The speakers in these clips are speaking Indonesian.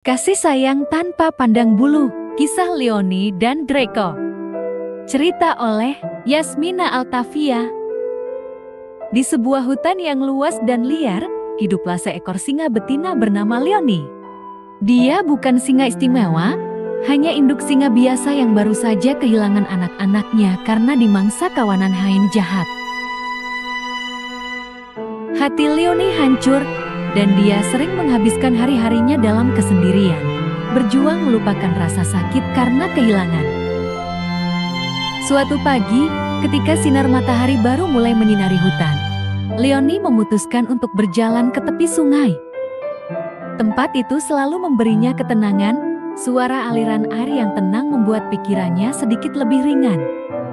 Kasih sayang tanpa pandang bulu, kisah Leony dan Draco. Cerita oleh Yasmina Altavia. Di sebuah hutan yang luas dan liar, hiduplah seekor singa betina bernama Leony. Dia bukan singa istimewa, hanya induk singa biasa yang baru saja kehilangan anak-anaknya karena dimangsa kawanan hain jahat. Hati Leony hancur, dan dia sering menghabiskan hari-harinya dalam kesendirian, berjuang melupakan rasa sakit karena kehilangan. Suatu pagi, ketika sinar matahari baru mulai menyinari hutan, Leony memutuskan untuk berjalan ke tepi sungai. Tempat itu selalu memberinya ketenangan, suara aliran air yang tenang membuat pikirannya sedikit lebih ringan.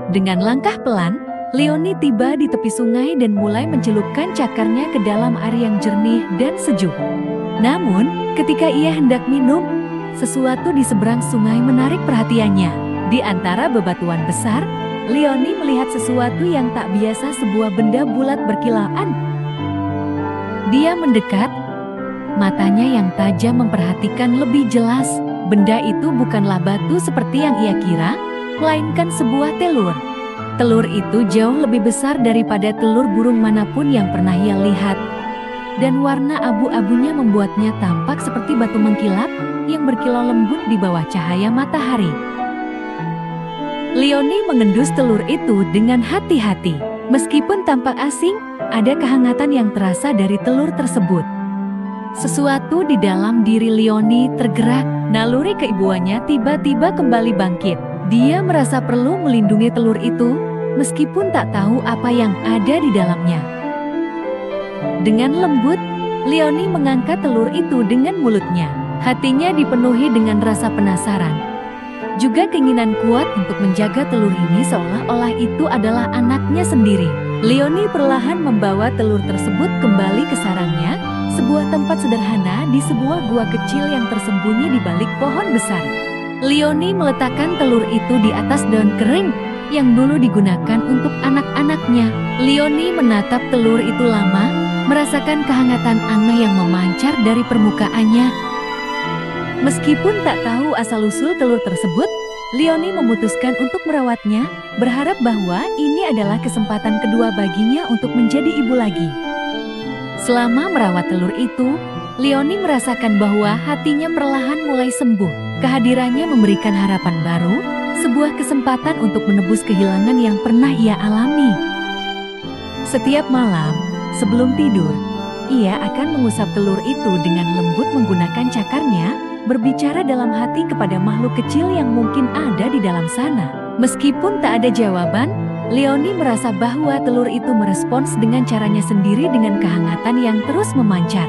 Dengan langkah pelan, Leony tiba di tepi sungai dan mulai mencelupkan cakarnya ke dalam air yang jernih dan sejuk. Namun, ketika ia hendak minum, sesuatu di seberang sungai menarik perhatiannya. Di antara bebatuan besar, Leony melihat sesuatu yang tak biasa, sebuah benda bulat berkilauan. Dia mendekat, matanya yang tajam memperhatikan lebih jelas. Benda itu bukanlah batu seperti yang ia kira, melainkan sebuah telur. Telur itu jauh lebih besar daripada telur burung manapun yang pernah ia lihat. Dan warna abu-abunya membuatnya tampak seperti batu mengkilap yang berkilau lembut di bawah cahaya matahari. Leony mengendus telur itu dengan hati-hati. Meskipun tampak asing, ada kehangatan yang terasa dari telur tersebut. Sesuatu di dalam diri Leony tergerak, naluri keibuannya tiba-tiba kembali bangkit. Dia merasa perlu melindungi telur itu, meskipun tak tahu apa yang ada di dalamnya. Dengan lembut, Leony mengangkat telur itu dengan mulutnya. Hatinya dipenuhi dengan rasa penasaran, juga keinginan kuat untuk menjaga telur ini seolah-olah itu adalah anaknya sendiri. Leony perlahan membawa telur tersebut kembali ke sarangnya, sebuah tempat sederhana di sebuah gua kecil yang tersembunyi di balik pohon besar. Leony meletakkan telur itu di atas daun kering yang dulu digunakan untuk anak-anaknya. Leony menatap telur itu lama, merasakan kehangatan aneh yang memancar dari permukaannya. Meskipun tak tahu asal-usul telur tersebut, Leony memutuskan untuk merawatnya, berharap bahwa ini adalah kesempatan kedua baginya untuk menjadi ibu lagi. Selama merawat telur itu, Leony merasakan bahwa hatinya perlahan mulai sembuh. Kehadirannya memberikan harapan baru, sebuah kesempatan untuk menebus kehilangan yang pernah ia alami. Setiap malam, sebelum tidur, ia akan mengusap telur itu dengan lembut menggunakan cakarnya, berbicara dalam hati kepada makhluk kecil yang mungkin ada di dalam sana. Meskipun tak ada jawaban, Leony merasa bahwa telur itu merespons dengan caranya sendiri dengan kehangatan yang terus memancar.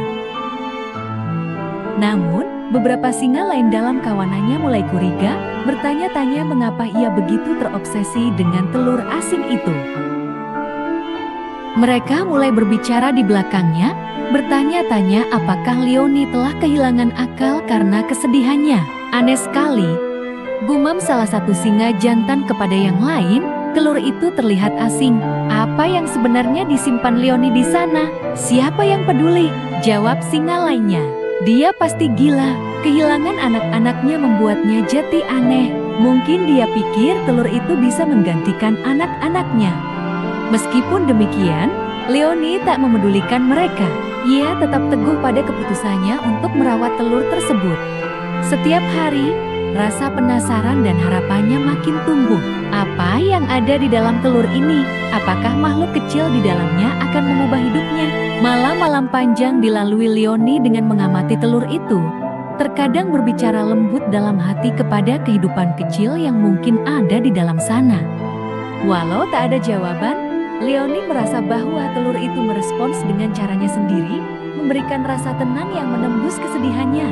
Namun, beberapa singa lain dalam kawanannya mulai curiga, bertanya-tanya mengapa ia begitu terobsesi dengan telur asing itu. Mereka mulai berbicara di belakangnya, bertanya-tanya apakah Leony telah kehilangan akal karena kesedihannya. Aneh sekali, gumam salah satu singa jantan kepada yang lain, telur itu terlihat asing. Apa yang sebenarnya disimpan Leony di sana? Siapa yang peduli? Jawab singa lainnya. Dia pasti gila, kehilangan anak-anaknya membuatnya jadi aneh. Mungkin dia pikir telur itu bisa menggantikan anak-anaknya. Meskipun demikian, Leony tak memedulikan mereka. Ia tetap teguh pada keputusannya untuk merawat telur tersebut. Setiap hari, rasa penasaran dan harapannya makin tumbuh. Apa yang ada di dalam telur ini? Apakah makhluk kecil di dalamnya akan mengubah hidupnya? Malam-malam panjang dilalui Leony dengan mengamati telur itu, terkadang berbicara lembut dalam hati kepada kehidupan kecil yang mungkin ada di dalam sana. Walau tak ada jawaban, Leony merasa bahwa telur itu merespons dengan caranya sendiri, memberikan rasa tenang yang menembus kesedihannya.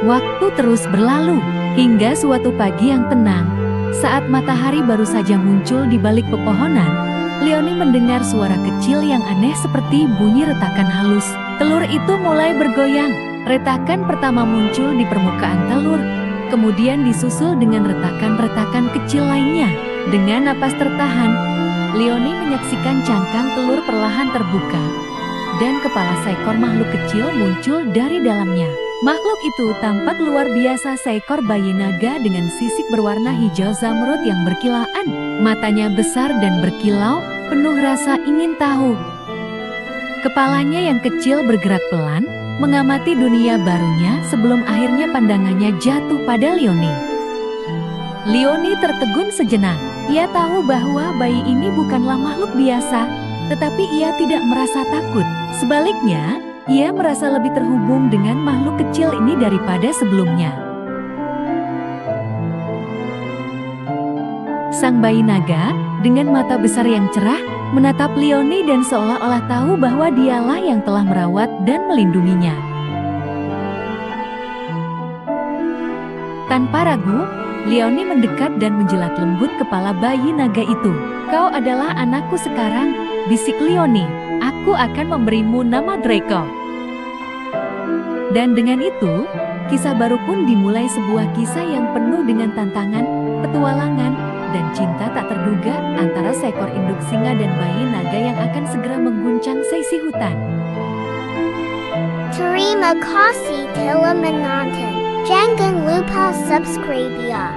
Waktu terus berlalu, hingga suatu pagi yang tenang, saat matahari baru saja muncul di balik pepohonan, Leony mendengar suara kecil yang aneh seperti bunyi retakan halus. Telur itu mulai bergoyang. Retakan pertama muncul di permukaan telur, kemudian disusul dengan retakan-retakan kecil lainnya. Dengan napas tertahan, Leony menyaksikan cangkang telur perlahan terbuka. dan kepala seekor makhluk kecil muncul dari dalamnya. Makhluk itu tampak luar biasa, seekor bayi naga dengan sisik berwarna hijau zamrud yang berkilaan. Matanya besar dan berkilau, penuh rasa ingin tahu. Kepalanya yang kecil bergerak pelan, mengamati dunia barunya sebelum akhirnya pandangannya jatuh pada Leonie. Leonie tertegun sejenak. Ia tahu bahwa bayi ini bukanlah makhluk biasa, tetapi ia tidak merasa takut. Sebaliknya, ia merasa lebih terhubung dengan makhluk kecil ini daripada sebelumnya. Sang bayi naga, dengan mata besar yang cerah, menatap Leonie dan seolah-olah tahu bahwa dialah yang telah merawat dan melindunginya. Tanpa ragu, Leonie mendekat dan menjilat lembut kepala bayi naga itu. "Kau adalah anakku sekarang," bisik Leonie. "Aku akan memberimu nama Draco." Dan dengan itu, kisah baru pun dimulai, sebuah kisah yang penuh dengan tantangan, petualangan, dan cinta tak terduga antara seekor induk singa dan bayi naga yang akan segera mengguncang seisi hutan. Terima kasih telah menonton! Jangan lupa subscribe ya.